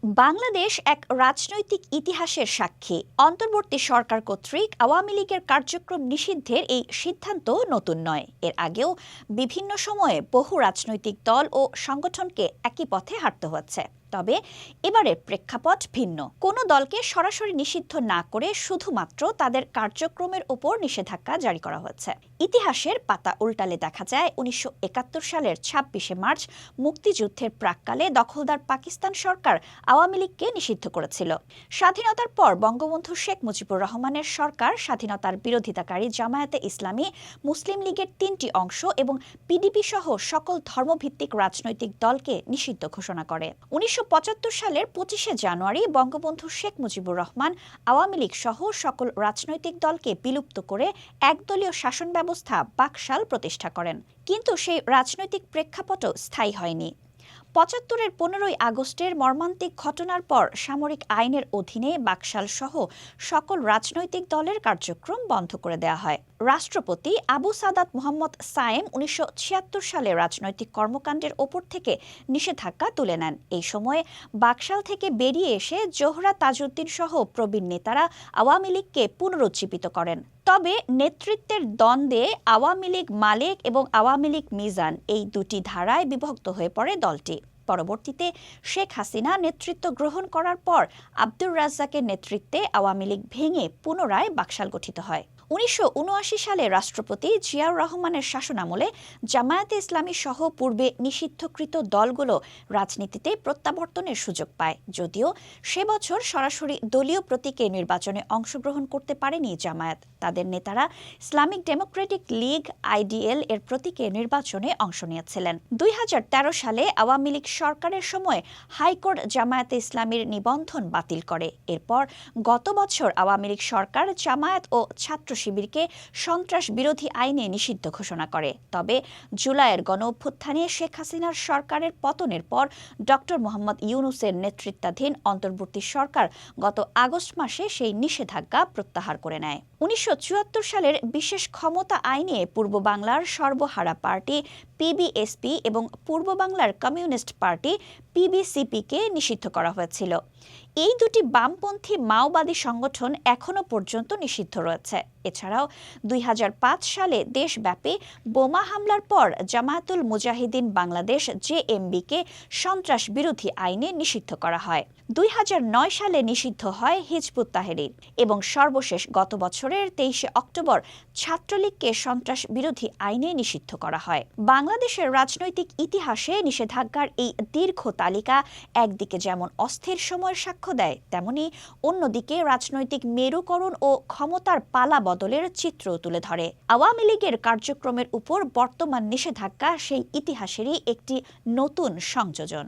বাংলাদেশ এক রাজনৈতিক ইতিহাসের সাক্ষী। অন্তর্বর্তী সরকার কর্তৃক আওয়ামী লীগের কার্যক্রম নিষিদ্ধের এই সিদ্ধান্ত নতুন নয়। এর আগেও বিভিন্ন সময়ে বহু রাজনৈতিক দল ও সংগঠনকে একই পথে হাঁটতে হচ্ছে। তবে এবারের প্রেক্ষাপট ভিন্ন। কোনো দলকে সরাসরি নিষিদ্ধ না করে শুধুমাত্র তাদের কার্যক্রমের ওপর নিষেধাজ্ঞা জারি করা হচ্ছে। ইতিহাসের পাতা উল্টালে দেখা যায় ১৯৭১ সালের ২৬শে মার্চ মুক্তিযুদ্ধের প্রাক্কালে দখলদার পাকিস্তান সরকার আওয়ামী লীগকে নিষিদ্ধ করেছিল। স্বাধীনতার পর বঙ্গবন্ধু শেখ মুজিবুর রহমানের সরকার স্বাধীনতার বিরোধিতাকারী জামায়াতে ইসলামী, মুসলিম লীগের ৩টি অংশ এবং পিডিপি সহ সকল ধর্মভিত্তিক রাজনৈতিক দলকে নিষিদ্ধ ঘোষণা করে। ১৯৭৫ সালের ২৫শে জানুয়ারি বঙ্গবন্ধু শেখ মুজিবুর রহমান আওয়ামী লীগ সহ সকল রাজনৈতিক দলকে বিলুপ্ত করে একদলীয় শাসন ব্যবস্থা বাকশাল প্রতিষ্ঠা করেন। কিন্তু সেই রাজনৈতিক প্রেক্ষাপটও স্থায়ী হয়নি। ৭৫-এর ১৫ই আগস্টের মর্মান্তিক ঘটনার পর সামরিক আইনের অধীনে বাকশাল সহ সকল রাজনৈতিক দলের কার্যক্রম বন্ধ করে দেওয়া হয়। রাষ্ট্রপতি আবু সাদাত মোহাম্মদ সায়েম ১৯৭৬ সালে রাজনৈতিক কর্মকাণ্ডের ওপর থেকে নিষেধাজ্ঞা তুলে নেন। এই সময়ে বাকশাল থেকে বেরিয়ে এসে জোহরা তাজউদ্দিন সহ প্রবীণ নেতারা আওয়ামী লীগকে পুনরুজ্জীবিত করেন। তবে নেতৃত্বের দ্বন্দ্বে আওয়ামী লীগ মালেক এবং আওয়ামী লীগ মিজান এই দুটি ধারায় বিভক্ত হয়ে পড়ে দলটি। পরবর্তীতে শেখ হাসিনা নেতৃত্ব গ্রহণ করার পর আব্দুর রাজ্জাকের নেতৃত্বে আওয়ামী লীগ ভেঙে পুনরায় বাকশাল গঠিত হয়। ১৯৭৯ সালে রাষ্ট্রপতি জিয়াউর রহমানের শাসনামলে জামায়াতে ইসলামী সহ পূর্বে নিষিদ্ধকৃত দলগুলো রাজনীতিতে প্রত্যাবর্তনের সুযোগ পায়। যদিও সে বছর সরাসরি দলীয় প্রতীকে নির্বাচনে অংশগ্রহণ করতে পারেনি জামায়াত। তাদের নেতারা ইসলামিক ডেমোক্রেটিক লীগ আইডিএল এর প্রতীকে নির্বাচনে অংশ নিয়েছিলেন। ২০১৩ সালে আওয়ামী লীগ সরকারের সময় হাইকোর্ট জামায়াতে ইসলামীর নিবন্ধন বাতিল করে। এরপর গত বছর আওয়ামী লীগ সরকার জামায়াত ও ছাত্র শিবিরকে সন্ত্রাস বিরোধী আইনে নিষিদ্ধ ঘোষণা করে। তবে জুলাইয়ের গণঅভ্যুত্থানে শেখ হাসিনার সরকারের পতনের পর ডক্টর মোহাম্মদ ইউনূসের নেতৃত্বাধীন অন্তর্বর্তী সরকার গত আগস্ট মাসে সেই নিষেধাজ্ঞা প্রত্যাহার করে নেয়। ১৯৭৪ সালের বিশেষ ক্ষমতা আইনে পূর্ব বাংলার সর্বহারা পার্টি পিবিএসপি এবং পূর্ব বাংলার কমিউনিস্ট পার্টি পিবিসিপিকে নিষিদ্ধ করা হয়েছিল। এই দুটি বামপন্থী মাওবাদী সংগঠন এখনও পর্যন্ত নিষিদ্ধ রয়েছে। এছাড়াও ২০০৫ সালে দেশব্যাপী বোমা হামলার পর জামায়াতুল মুজাহিদিন বাংলাদেশ জেএমবিকে সন্ত্রাস বিরোধী আইনে নিষিদ্ধ করা হয়। ২০০৯ সালে নিষিদ্ধ হয় হিজবুত তাহরির এবং সর্বশেষ গত বছরের ২৩শে অক্টোবর ছাত্রলীগকে সন্ত্রাস বিরোধী আইনে নিষিদ্ধ করা হয়। বাংলাদেশের রাজনৈতিক ইতিহাসে নিষেধাজ্ঞার এই দীর্ঘ তালিকা একদিকে যেমন অস্থির সময়ের সাক্ষ্য দেয়, তেমনি অন্যদিকে রাজনৈতিক মেরুকরণ ও ক্ষমতার পালা বদলের চিত্র তুলে ধরে। আওয়ামী লীগের কার্যক্রমের উপর বর্তমান নিষেধাজ্ঞা সেই ইতিহাসেরই একটি নতুন সংযোজন।